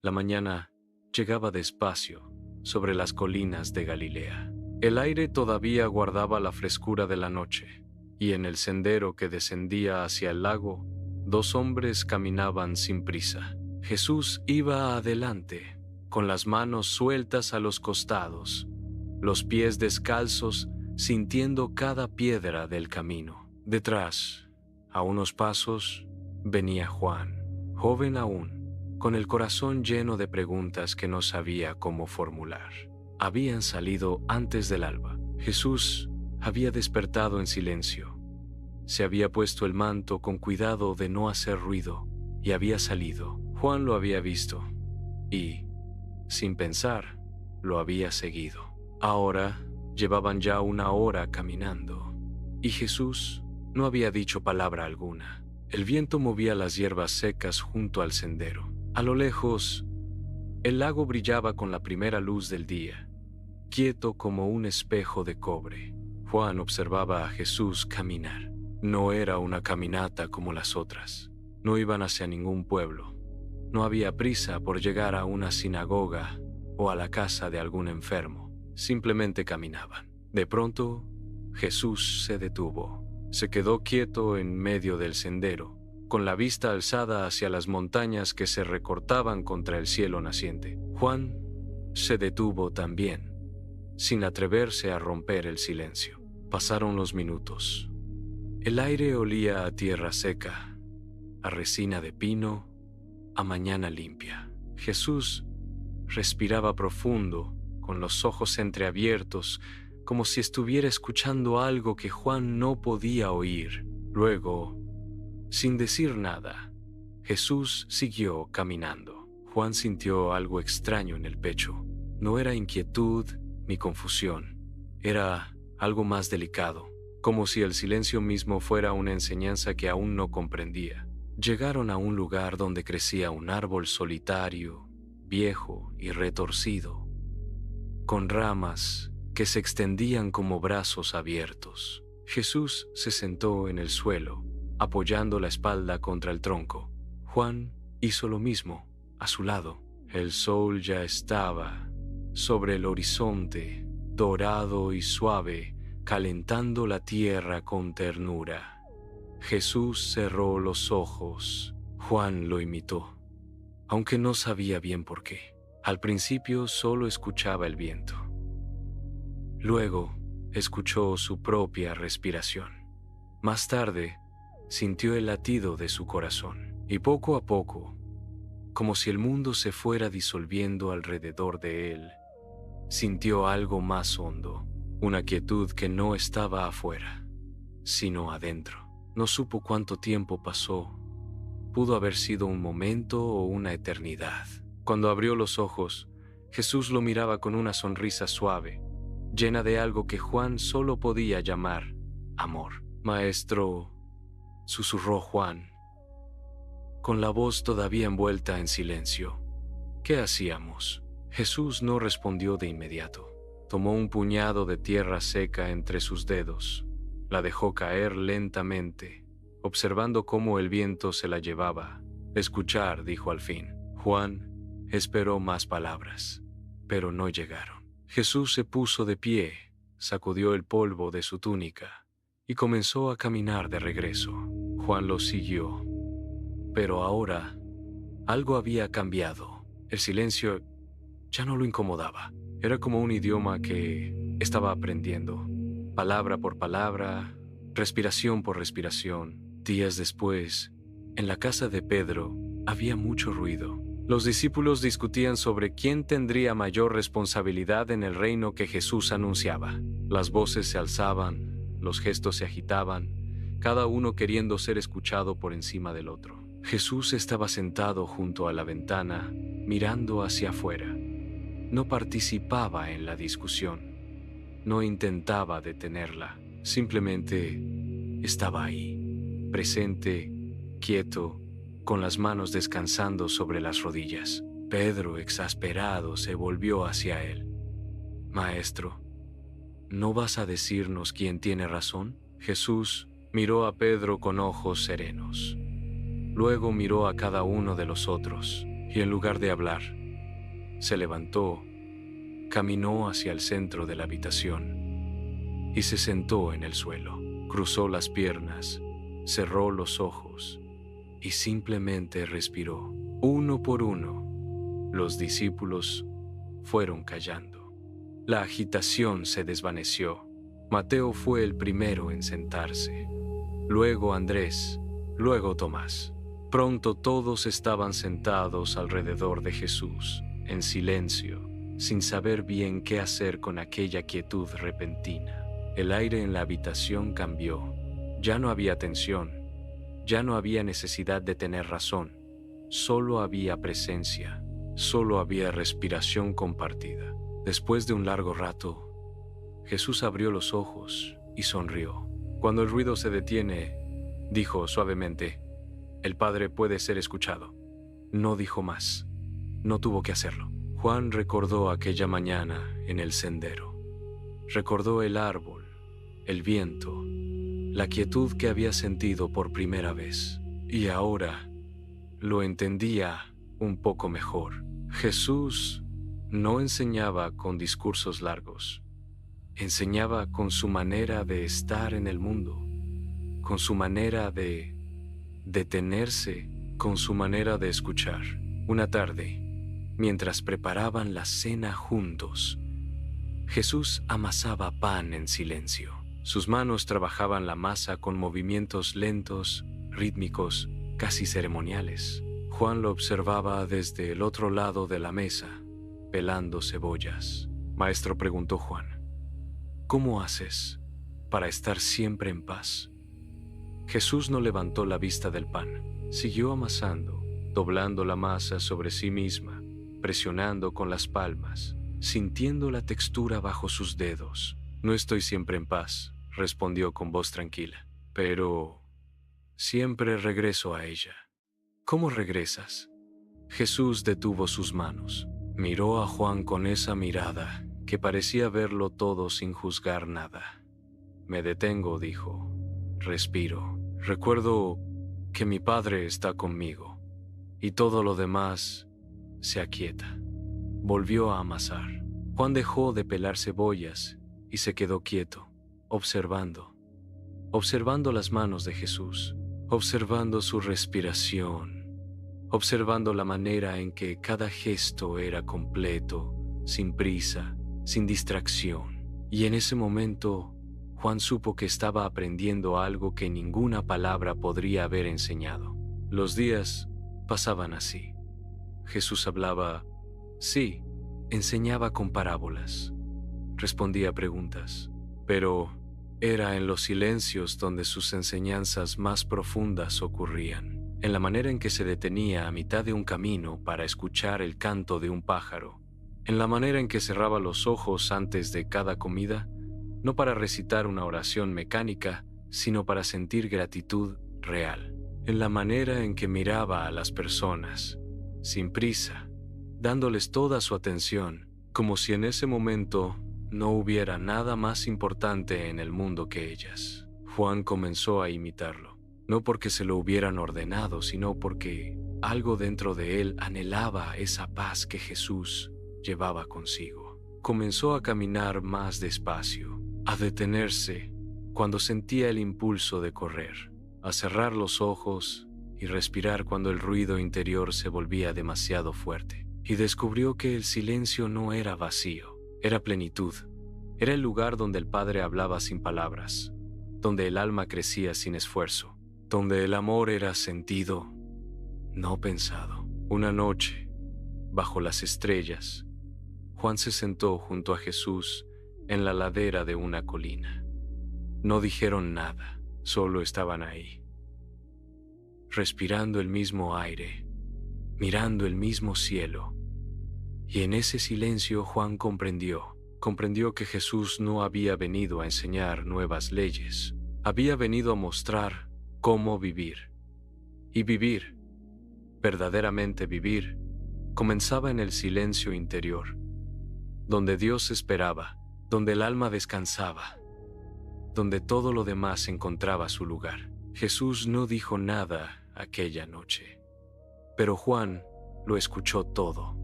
La mañana llegaba despacio sobre las colinas de Galilea. El aire todavía guardaba la frescura de la noche, y en el sendero que descendía hacia el lago, dos hombres caminaban sin prisa. Jesús iba adelante, con las manos sueltas a los costados, los pies descalzos, sintiendo cada piedra del camino. Detrás, a unos pasos, venía Juan, joven aún, con el corazón lleno de preguntas que no sabía cómo formular. Habían salido antes del alba. Jesús había despertado en silencio. Se había puesto el manto con cuidado de no hacer ruido y había salido. Juan lo había visto y, sin pensar, lo había seguido. Ahora llevaban ya 1 hora caminando y Jesús no había dicho palabra alguna. El viento movía las hierbas secas junto al sendero. A lo lejos, el lago brillaba con la primera luz del día, quieto como un espejo de cobre. Juan observaba a Jesús caminar. No era una caminata como las otras. No iban hacia ningún pueblo. No había prisa por llegar a una sinagoga o a la casa de algún enfermo. Simplemente caminaban. De pronto, Jesús se detuvo. Se quedó quieto en medio del sendero, con la vista alzada hacia las montañas que se recortaban contra el cielo naciente. Juan se detuvo también, sin atreverse a romper el silencio. Pasaron los minutos. El aire olía a tierra seca, a resina de pino, a mañana limpia. Jesús respiraba profundo, con los ojos entreabiertos, como si estuviera escuchando algo que Juan no podía oír. Luego, sin decir nada, Jesús siguió caminando. Juan sintió algo extraño en el pecho. No era inquietud ni confusión. Era algo más delicado, como si el silencio mismo fuera una enseñanza que aún no comprendía. Llegaron a un lugar donde crecía un árbol solitario, viejo y retorcido, con ramas que se extendían como brazos abiertos. Jesús se sentó en el suelo, apoyando la espalda contra el tronco. Juan hizo lo mismo, a su lado. El sol ya estaba sobre el horizonte, dorado y suave, calentando la tierra con ternura. Jesús cerró los ojos. Juan lo imitó, aunque no sabía bien por qué. Al principio solo escuchaba el viento. Luego escuchó su propia respiración. Más tarde, sintió el latido de su corazón. Y poco a poco, como si el mundo se fuera disolviendo alrededor de él, sintió algo más hondo, una quietud que no estaba afuera, sino adentro. No supo cuánto tiempo pasó. Pudo haber sido un momento o una eternidad. Cuando abrió los ojos, Jesús lo miraba con una sonrisa suave, llena de algo que Juan solo podía llamar amor. «Maestro», susurró Juan, con la voz todavía envuelta en silencio. «¿Qué hacíamos?» Jesús no respondió de inmediato. Tomó un puñado de tierra seca entre sus dedos. La dejó caer lentamente, observando cómo el viento se la llevaba. «Escuchar», dijo al fin. Juan esperó más palabras, pero no llegaron. Jesús se puso de pie, sacudió el polvo de su túnica y comenzó a caminar de regreso. Juan lo siguió, pero ahora algo había cambiado. El silencio ya no lo incomodaba. Era como un idioma que estaba aprendiendo, palabra por palabra, respiración por respiración. Días después, en la casa de Pedro, había mucho ruido. Los discípulos discutían sobre quién tendría mayor responsabilidad en el reino que Jesús anunciaba. Las voces se alzaban, los gestos se agitaban, cada uno queriendo ser escuchado por encima del otro. Jesús estaba sentado junto a la ventana, mirando hacia afuera. No participaba en la discusión, no intentaba detenerla, simplemente estaba ahí, presente, quieto, con las manos descansando sobre las rodillas. Pedro, exasperado, se volvió hacia él. «Maestro, ¿no vas a decirnos quién tiene razón?» Jesús miró a Pedro con ojos serenos. Luego miró a cada uno de los otros. y en lugar de hablar, se levantó, caminó hacia el centro de la habitación y se sentó en el suelo. Cruzó las piernas, cerró los ojos y simplemente respiró. Uno por uno, los discípulos fueron callando. La agitación se desvaneció. Mateo fue el primero en sentarse, luego Andrés, luego Tomás. Pronto todos estaban sentados alrededor de Jesús, en silencio, sin saber bien qué hacer con aquella quietud repentina. El aire en la habitación cambió. Ya no había tensión, ya no había necesidad de tener razón. Solo había presencia, solo había respiración compartida. Después de un largo rato, Jesús abrió los ojos y sonrió. Cuando el ruido se detiene, dijo suavemente, el Padre puede ser escuchado. No dijo más. No tuvo que hacerlo. Juan recordó aquella mañana en el sendero. Recordó el árbol, el viento, la quietud que había sentido por primera vez. Y ahora lo entendía un poco mejor. Jesús no enseñaba con discursos largos. Enseñaba con su manera de estar en el mundo, con su manera de detenerse, con su manera de escuchar. Una tarde, mientras preparaban la cena juntos, Jesús amasaba pan en silencio. Sus manos trabajaban la masa con movimientos lentos, rítmicos, casi ceremoniales. Juan lo observaba desde el otro lado de la mesa, pelando cebollas. Maestro, preguntó Juan, ¿cómo haces para estar siempre en paz? Jesús no levantó la vista del pan. Siguió amasando, doblando la masa sobre sí misma, presionando con las palmas, sintiendo la textura bajo sus dedos. No estoy siempre en paz, respondió con voz tranquila, pero siempre regreso a ella. ¿Cómo regresas? Jesús detuvo sus manos. Miró a Juan con esa mirada que parecía verlo todo sin juzgar nada. Me detengo, dijo. Respiro. Recuerdo que mi Padre está conmigo y todo lo demás se aquieta. Volvió a amasar. Juan dejó de pelar cebollas y se quedó quieto, observando las manos de Jesús, observando su respiración, observando la manera en que cada gesto era completo, sin prisa, sin distracción. Y en ese momento, Juan supo que estaba aprendiendo algo que ninguna palabra podría haber enseñado. Los días pasaban así. Jesús hablaba, sí, enseñaba con parábolas, respondía preguntas, pero era en los silencios donde sus enseñanzas más profundas ocurrían, en la manera en que se detenía a mitad de un camino para escuchar el canto de un pájaro, en la manera en que cerraba los ojos antes de cada comida, no para recitar una oración mecánica, sino para sentir gratitud real, en la manera en que miraba a las personas, sin prisa, dándoles toda su atención, como si en ese momento no hubiera nada más importante en el mundo que ellas. Juan comenzó a imitarlo, no porque se lo hubieran ordenado, sino porque algo dentro de él anhelaba esa paz que Jesús llevaba consigo. Comenzó a caminar más despacio, a detenerse cuando sentía el impulso de correr, a cerrar los ojos y respirar cuando el ruido interior se volvía demasiado fuerte. Y descubrió que el silencio no era vacío, era plenitud. Era el lugar donde el Padre hablaba sin palabras, donde el alma crecía sin esfuerzo, donde el amor era sentido, no pensado. Una noche, bajo las estrellas, Juan se sentó junto a Jesús en la ladera de una colina. No dijeron nada, solo estaban ahí, respirando el mismo aire, mirando el mismo cielo. Y en ese silencio Juan comprendió que Jesús no había venido a enseñar nuevas leyes, había venido a mostrar cómo vivir. Y vivir, verdaderamente vivir, comenzaba en el silencio interior, donde Dios esperaba, donde el alma descansaba, donde todo lo demás encontraba su lugar. Jesús no dijo nada aquella noche, pero Juan lo escuchó todo.